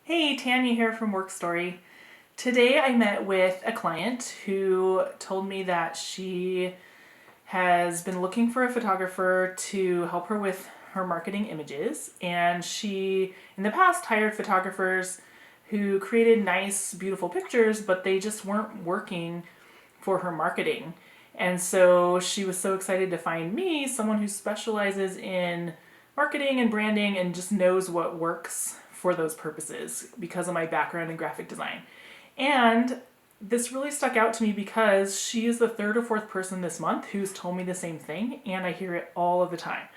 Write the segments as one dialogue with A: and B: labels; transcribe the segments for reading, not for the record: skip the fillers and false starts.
A: Hey, Tanya here from WorkStory. Today I met with a client who told me that she has been looking for a photographer to help her with her marketing images, and she in the past hired photographers who created nice, beautiful pictures, but they just weren't working for her marketing. And so she was so excited to find me, someone who specializes in marketing and branding and just knows what works for those purposes because of my background in graphic design. And this really stuck out to me because she is the third or fourth person this month who's told me the same thing, and I hear it all of the time.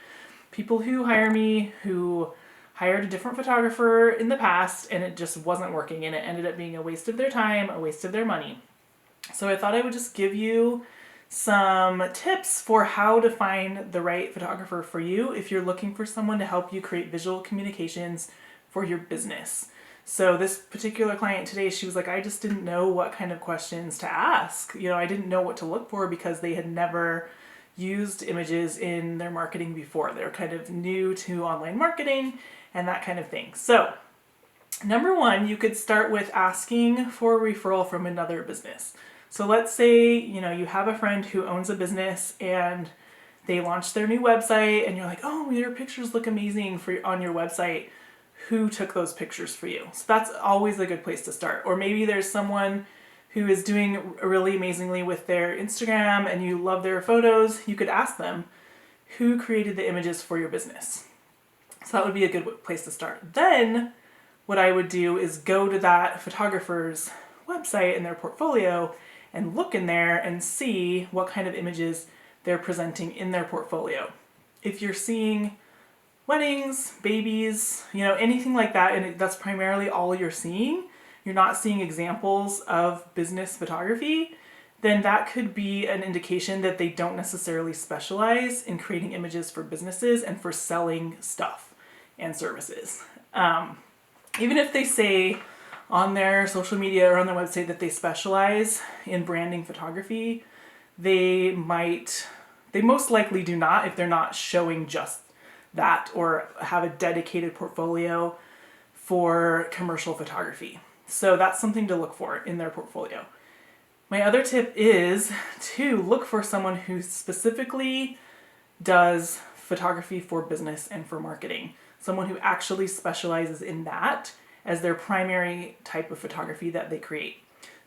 A: People who hire me who hired a different photographer in the past and it just wasn't working and it ended up being a waste of their time, a waste of their money. So I thought I would just give you some tips for how to find the right photographer for you if you're looking for someone to help you create visual communications for your business. So this particular client today, she was like, I just didn't know what kind of questions to ask. I didn't know what to look for because they had never used images in their marketing before. They're kind of new to online marketing and that kind of thing. So number one, you could start with asking for a referral from another business. So let's say, you have a friend who owns a business and they launched their new website and you're like, oh, your pictures look amazing on your website. Who took those pictures for you? So that's always a good place to start. Or maybe there's someone who is doing really amazingly with their Instagram and you love their photos. You could ask them, who created the images for your business? So that would be a good place to start. Then what I would do is go to that photographer's website and their portfolio and look in there and see what kind of images they're presenting in their portfolio. If you're seeing weddings, babies, anything like that, and that's primarily all you're seeing, you're not seeing examples of business photography, then that could be an indication that they don't necessarily specialize in creating images for businesses and for selling stuff and services. Even if they say on their social media or on their website that they specialize in branding photography, they most likely do not if they're not showing just that or have a dedicated portfolio for commercial photography. So that's something to look for in their portfolio. My other tip is to look for someone who specifically does photography for business and for marketing. Someone who actually specializes in that as their primary type of photography that they create.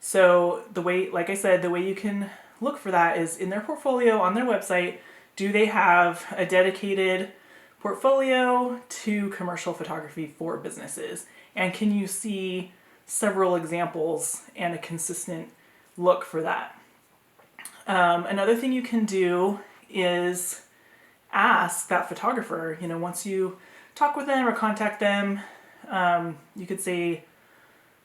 A: So like I said, the way you can look for that is in their portfolio on their website. Do they have a dedicated portfolio to commercial photography for businesses? And can you see several examples and a consistent look for that? Another thing you can do is ask that photographer, once you talk with them or contact them, you could say,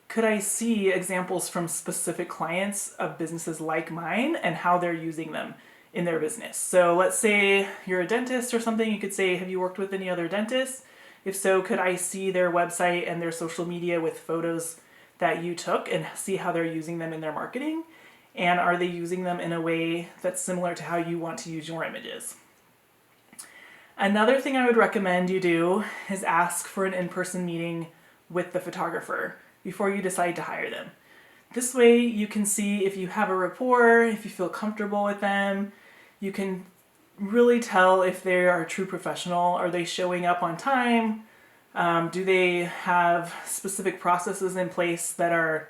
A: could I see examples from specific clients of businesses like mine and how they're using them in their business? So let's say you're a dentist or something, you could say, have you worked with any other dentists? If so, could I see their website and their social media with photos that you took and see how they're using them in their marketing? And are they using them in a way that's similar to how you want to use your images? Another thing I would recommend you do is ask for an in-person meeting with the photographer before you decide to hire them. This way you can see if you have a rapport, if you feel comfortable with them. You can really tell if they are a true professional. Are they showing up on time? Do they have specific processes in place that are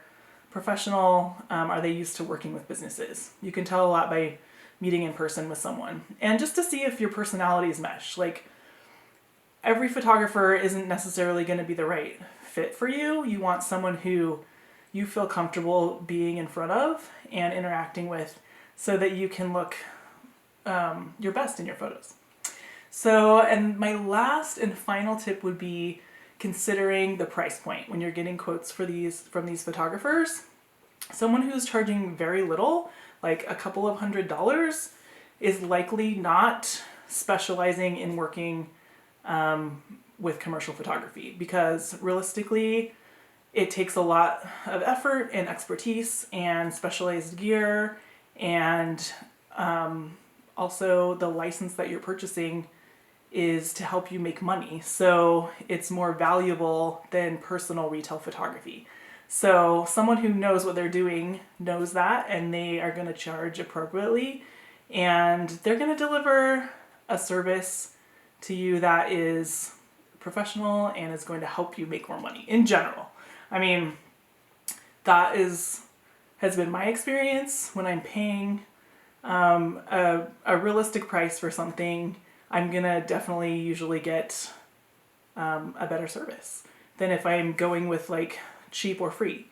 A: professional? Are they used to working with businesses? You can tell a lot by meeting in person with someone. And just to see if your personalities mesh. Like, every photographer isn't necessarily going to be the right fit for you. You want someone who you feel comfortable being in front of and interacting with so that you can look your best in your photos. So, and my last and final tip would be considering the price point when you're getting quotes from these photographers. Someone who's charging very little, like a couple of $100s, is likely not specializing in working with commercial photography, because realistically it takes a lot of effort and expertise and specialized gear, and also the license that you're purchasing is to help you make money. So it's more valuable than personal retail photography. So someone who knows what they're doing knows that, and they are going to charge appropriately, and they're going to deliver a service to you that is professional and is going to help you make more money in general. I mean, that has been my experience. When I'm paying a realistic price for something, I'm gonna definitely usually get a better service than if I'm going with like cheap or free.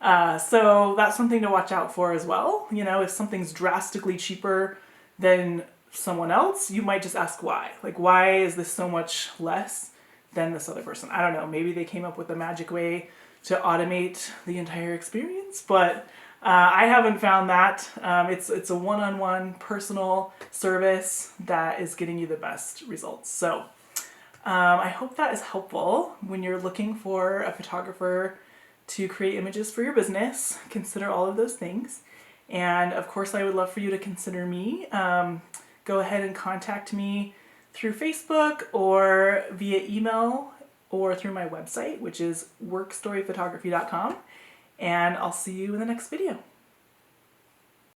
A: So that's something to watch out for as well. You know, if something's drastically cheaper than someone else, you might just ask why. Like, why is this so much less than this other person? I don't know. Maybe they came up with a magic way to automate the entire experience, but I haven't found that. It's a one-on-one personal service that is getting you the best results. So I hope that is helpful when you're looking for a photographer to create images for your business. Consider all of those things. And of course, I would love for you to consider me. Go ahead and contact me through Facebook or via email or through my website, which is workstoryphotography.com. And I'll see you in the next video.